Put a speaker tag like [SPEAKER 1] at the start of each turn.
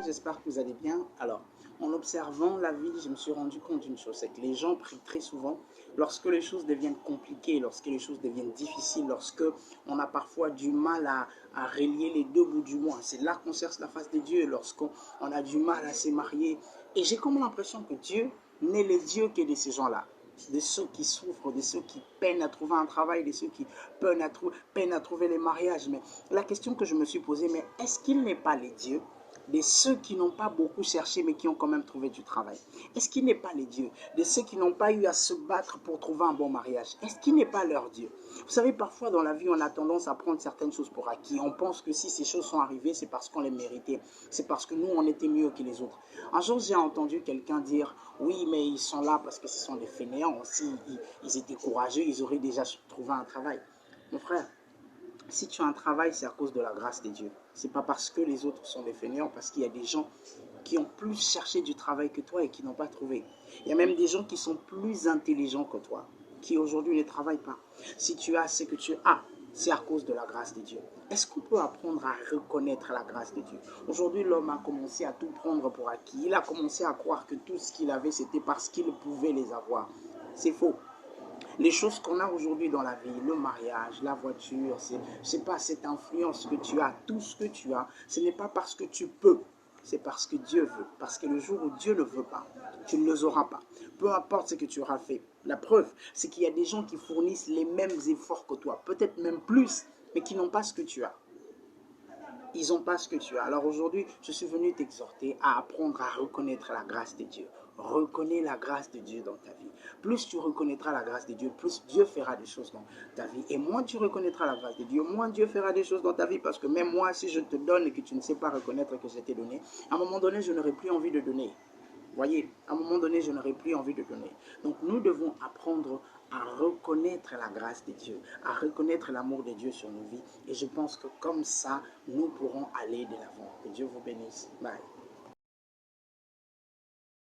[SPEAKER 1] J'espère que vous allez bien. Alors, en observant la vie, je me suis rendu compte d'une chose, c'est que les gens prient très souvent lorsque les choses deviennent compliquées, lorsque les choses deviennent difficiles, lorsque on a parfois du mal à relier les deux bouts du mois. C'est là qu'on cherche la face de Dieu, lorsqu'on a du mal à se marier. Et j'ai comme l'impression que Dieu n'est le Dieu que de ces gens-là, de ceux qui souffrent, de ceux qui peinent à trouver un travail, de ceux qui peinent à trouver les mariages. Mais la question que je me suis posée, mais est-ce qu'il n'est pas le Dieu de ceux qui n'ont pas beaucoup cherché mais qui ont quand même trouvé du travail? Est-ce qu'il n'est pas les dieux de ceux qui n'ont pas eu à se battre pour trouver un bon mariage? Est-ce qu'il n'est pas leur Dieu? Vous savez, parfois dans la vie, on a tendance à prendre certaines choses pour acquis. On pense que si ces choses sont arrivées, c'est parce qu'on les méritait. C'est parce que nous, on était mieux que les autres. Un jour, j'ai entendu quelqu'un dire, oui, mais ils sont là parce que ce sont des fainéants. Si ils étaient courageux, ils auraient déjà trouvé un travail. Mon frère, si tu as un travail, c'est à cause de la grâce de Dieu. C'est pas parce que les autres sont des fainéants, parce qu'il y a des gens qui ont plus cherché du travail que toi et qui n'ont pas trouvé. Il y a même des gens qui sont plus intelligents que toi, qui aujourd'hui ne travaillent pas. Si tu as ce que tu as, c'est à cause de la grâce de Dieu. Est-ce qu'on peut apprendre à reconnaître la grâce de Dieu? Aujourd'hui, l'homme a commencé à tout prendre pour acquis. Il a commencé à croire que tout ce qu'il avait, c'était parce qu'il pouvait les avoir. C'est faux. Les choses qu'on a aujourd'hui dans la vie, le mariage, la voiture, c'est pas cette influence que tu as, tout ce que tu as, ce n'est pas parce que tu peux, c'est parce que Dieu veut. Parce que le jour où Dieu ne veut pas, tu ne les auras pas. Peu importe ce que tu auras fait. La preuve, c'est qu'il y a des gens qui fournissent les mêmes efforts que toi, peut-être même plus, mais qui n'ont pas ce que tu as. Ils n'ont pas ce que tu as. Alors aujourd'hui, je suis venu t'exhorter à apprendre à reconnaître la grâce de Dieu. Reconnais la grâce de Dieu dans ta vie. Plus tu reconnaîtras la grâce de Dieu, plus Dieu fera des choses dans ta vie. Et moins tu reconnaîtras la grâce de Dieu, moins Dieu fera des choses dans ta vie. Parce que même moi, si je te donne et que tu ne sais pas reconnaître que je t'ai donné, à un moment donné, je n'aurai plus envie de donner. Voyez, à un moment donné, je n'aurai plus envie de donner. Donc nous devons apprendre à reconnaître la grâce de Dieu, à reconnaître l'amour de Dieu sur nos vies. Et je pense que comme ça, nous pourrons aller de l'avant. Que Dieu vous bénisse. Bye.